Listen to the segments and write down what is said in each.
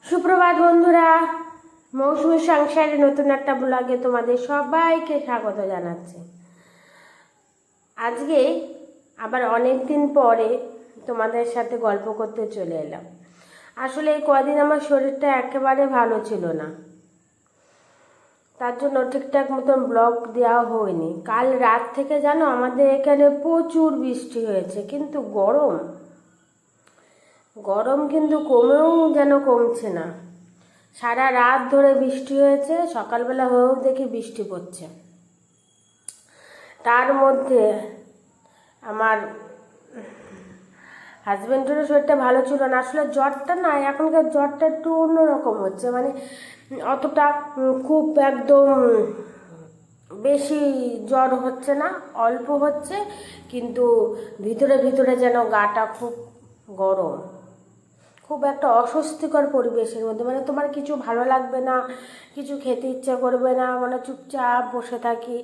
সুপ্রভাত বন্ধুরা, মৌসুমী সংসারে নতুন একটা ব্লগে তোমাদের সবাইকে স্বাগত জানাচ্ছি। আজকে আবার অনেক দিন পরে তোমাদের সাথে গল্প করতে চলে এলাম। আসলে এই কদিন আমার শরীরটা একেবারে ভালো ছিল না, তার জন্য ঠিকঠাক মতন ব্লগ দেওয়া হয়নি। কাল রাত থেকে জানো আমাদের এখানে প্রচুর বৃষ্টি হয়েছে, কিন্তু গরম কিন্তু কমেও যেন কমছে না। সারা রাত ধরে বৃষ্টি হয়েছে, সকালবেলা হয়েও দেখি বৃষ্টি পড়ছে। তার মধ্যে আমার হাজব্যান্ডেরও শরীরটা ভালো ছিল না। আসলে জ্বরটা না, এখনকার জ্বরটা একটু অন্যরকম হচ্ছে, মানে অতটা খুব একদম বেশি জ্বর হচ্ছে না, অল্প হচ্ছে, কিন্তু ভিতরে ভিতরে যেন গাটা খুব গরম, খুব একটা অস্বস্তিকর পরিবেশের মধ্যে। মানে তোমার কিছু ভালো লাগবে না, কিছু খেতে ইচ্ছা করবে না, মানে চুপচাপ বসে থাকি।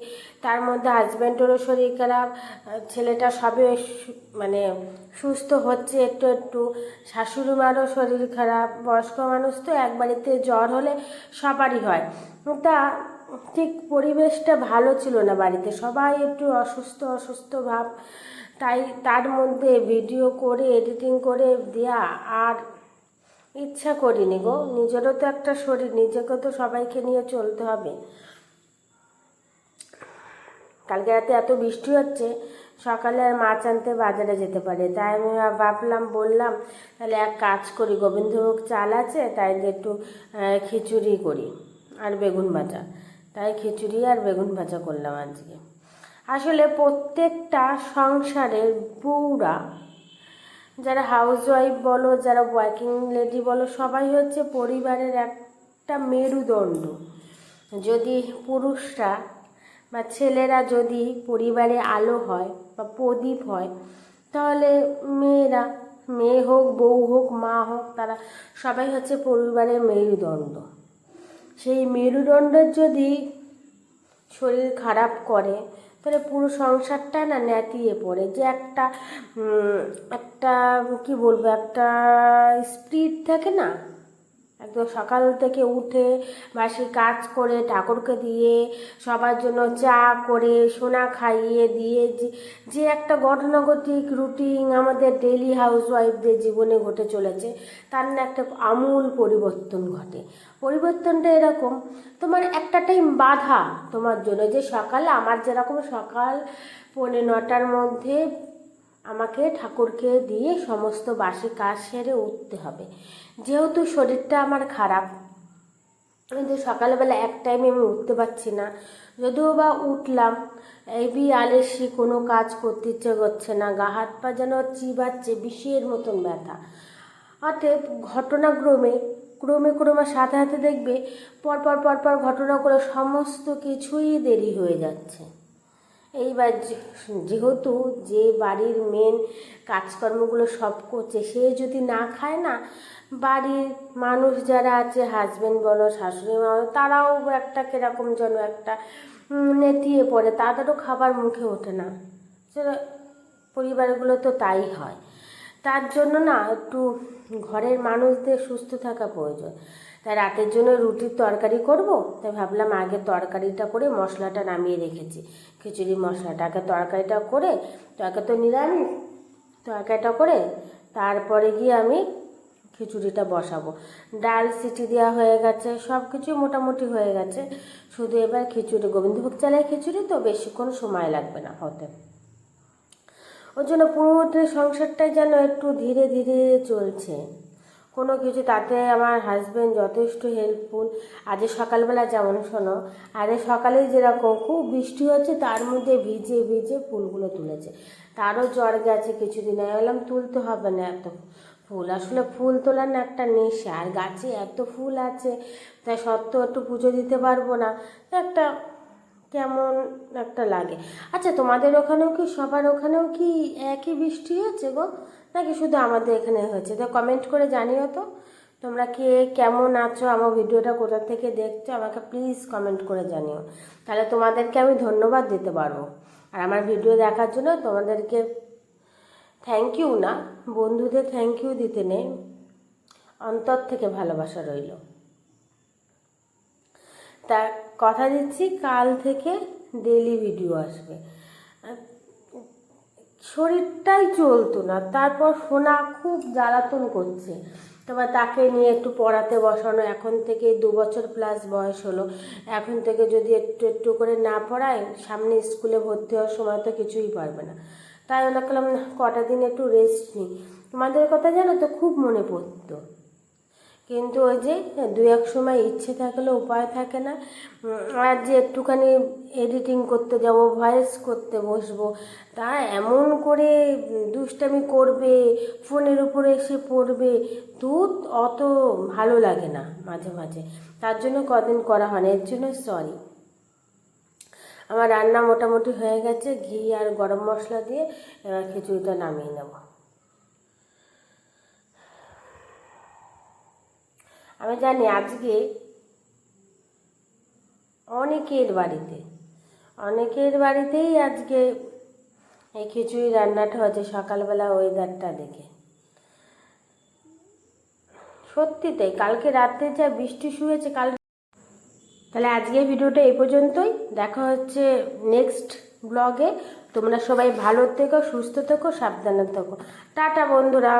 তার মধ্যে হাজব্যান্ডেরও শরীর খারাপ, ছেলেটা সবে মানে সুস্থ হচ্ছে একটু একটু, শাশুড়ি মারও শরীর খারাপ। বয়স্ক মানুষ তো, এক বাড়িতে জ্বর হলে সবারই হয়। তা ঠিক পরিবেশটা ভালো ছিল না, বাড়িতে সবাই একটু অসুস্থ অসুস্থ ভাব। তাই তার মধ্যে ভিডিও করে এডিটিং করে দেয়া আর ইচ্ছা করিনি গো। নিজেরও তো একটা শরীর, নিজেকে তো সবাইকে নিয়ে চলতে হবে। কালকে রাতে এত বৃষ্টি হচ্ছে, সকালে আর মাছ আনতে বাজারে যেতে পারে, তাই আমি ভাবলাম, বললাম তাহলে এক কাজ করি, গোবিন্দভোগ চাল আছে, তাই একটু খিচুড়ি করি আর বেগুন ভাজা। তাই খিচুড়ি আর বেগুন ভাজা করলাম আজকে। আসলে প্রত্যেকটা সংসারের বউরা, যারা হাউসওয়াইফ বলো, যারা ওয়ার্কিং লেডি বলো, সবাই হচ্ছে পরিবারের একটা মেরুদণ্ড। যদি পুরুষরা বা ছেলেরা যদি পরিবারে আলো হয় বা প্রদীপ হয়, তাহলে মেয়েরা, মেয়ে হোক, বউ হোক, মা হোক, তারা সবাই হচ্ছে পরিবারের মেরুদণ্ড। সেই মেরুদণ্ডের যদি শরীর খারাপ করে, তাহলে পুরো সংসারটা না নেতিয়ে পড়ে। যে একটা একটা কি বলবো, একটা স্পিরিট থাকে না, একদম সকাল থেকে উঠে বাসি কাজ করে, ঠাকুরকে দিয়ে, সবার জন্য চা করে, সোনা খাইয়ে দিয়ে যে একটা গতানুগতিক রুটিন আমাদের ডেইলি হাউসওয়াইফদের জীবনে ঘটে চলেছে, তার না একটা আমূল পরিবর্তন ঘটে। পরিবর্তনটা এরকম, তোমার একটা টাইম বাধা তোমার জন্য, যে সকালে আমার যেরকম সকাল 9:45 মধ্যে আমাকে ঠাকুরকে দিয়ে সমস্ত বাসি কাজ সেরে উঠতে হবে। যেহেতু শরীরটা আমার খারাপ, কিন্তু সকালবেলা এক টাইমে আমি উঠতে পারছি না। যদিও বা উঠলাম, এই আলসি, কোনো কাজ করতে ইচ্ছে করছে না, গা হাত পা যেন চিবাচ্ছে, বিষের মতন ব্যথা। অর্থাৎ ঘটনাক্রমে ক্রমে ক্রমে সাথে সাথে দেখবে পরপর ঘটনা করে সমস্ত কিছুই দেরি হয়ে যাচ্ছে। এইবার যেহেতু যে বাড়ির মেন কাজকর্মগুলো সব করছে, সে যদি না খায় না, বাড়ির মানুষ যারা আছে, হাজব্যান্ড বলো, শাশুড়ি মা বলো, তারাও একটা কীরকম যেন একটা নেতিয়ে পড়ে, তাদেরও খাবার মুখে ওঠে না। সেটা পরিবারগুলো তো তাই হয়। তার জন্য না একটু ঘরের মানুষদের সুস্থ থাকা প্রয়োজন। তাই রাতের জন্য রুটির তরকারি করব, তাই ভাবলাম আগে তরকারিটা করে মশলাটা নামিয়ে রেখেছি, খিচুড়ি মশলাটা আগে তরকারিটা করে, তরকারি তো নিরামিষ, তরকারিটা করে তারপরে গিয়ে আমি খিচুড়িটা বসাবো। ডাল সিটি দেওয়া হয়ে গেছে, সব কিছু মোটামুটি হয়ে গেছে, শুধু এবার খিচুড়ি, গোবিন্দভোগ চালের খিচুড়ি তো বেশিক্ষণ সময় লাগবে না হতে। ওই জন্য পুরোটা সংসারটাই যেন একটু ধীরে ধীরে চলছে কোনো কিছু। তাতে আমার হাজব্যান্ড যথেষ্ট হেল্পফুল। আজ সকালবেলা যেমন শোনো, আজ সকালে যেরকম খুব বৃষ্টি হচ্ছে, তার মধ্যে ভিজে ভিজে ফুলগুলো তুলেছে। তারও জ্বর গেছে কিছুদিন, আমি বললাম তুলতে হবে না এত ফুল। আসলে ফুল তোলার না একটা নেশা, আর গাছে এত ফুল আছে, তাই সত্ত্বেও একটু পুজো দিতে পারবো না, একটা কেমন একটা লাগে। আচ্ছা, তোমাদের ওখানেও কি, সবার ওখানেও কি একই বৃষ্টি হয়েছে গো, নাকি শুধু আমাদের এখানে হয়েছে? তো কমেন্ট করে জানিও তো, তোমরা কে কেমন আছো, আমার ভিডিওটা কোথা থেকে দেখছো আমাকে প্লিজ কমেন্ট করে জানিও, তাহলে তোমাদেরকে আমি ধন্যবাদ দিতে পারবো। আর আমার ভিডিও দেখার জন্য তোমাদেরকে থ্যাংক ইউ না, বন্ধুদের থ্যাংক ইউ দিতে নেই, অন্তর থেকে ভালোবাসা রইল। তা কথা দিচ্ছি কাল থেকে ডেইলি ভিডিও আসবে। শরীরটাই চলতো না, তারপর সোনা খুব জ্বালাতন করছে, তারপর তাকে নিয়ে একটু পড়াতে বসানো। এখন থেকে 2 বছর প্লাস বয়স হলো, এখন থেকে যদি একটু একটু করে না পড়ায়, সামনে স্কুলে ভর্তি হওয়ার সময় তো কিছুই পারবে না। তাই ওনা করলাম কটা দিন একটু রেস্ট নিই। তোমাদের কথা জানো তো খুব মনে পড়তো, কিন্তু ওই যে 2-1 সময় ইচ্ছে থাকলে উপায় থাকে না। আর যে একটুখানি এডিটিং করতে যাব, ভয়েস করতে বসবো, তা এমন করে দুষ্টামি করবে, ফোনের উপরে এসে পড়বে, দুধ অত ভালো লাগে না মাঝে মাঝে। তার জন্য কদিন করা হয় না, এর জন্য সরি। আমার রান্না মোটামুটি হয়ে গেছে, ঘি আর গরম মশলা দিয়ে এবার খিচুড়িটা নামিয়ে নেব। আমি জানি আজকে অনেকের বাড়িতেই আজকে এই খিচুড়ি রান্নাটা হচ্ছে সকালবেলা ওয়েদারটা দেখে। সত্যি তাই, কালকে রাত্রে যা বৃষ্টি শুয়েছে কাল। তাহলে আজকে ভিডিওটা এই পর্যন্তই, দেখা হচ্ছে নেক্সট ব্লগে। তোমরা সবাই ভালো থেকো, সুস্থ থেকো, সাবধানে থেকো। টাটা বন্ধুরা।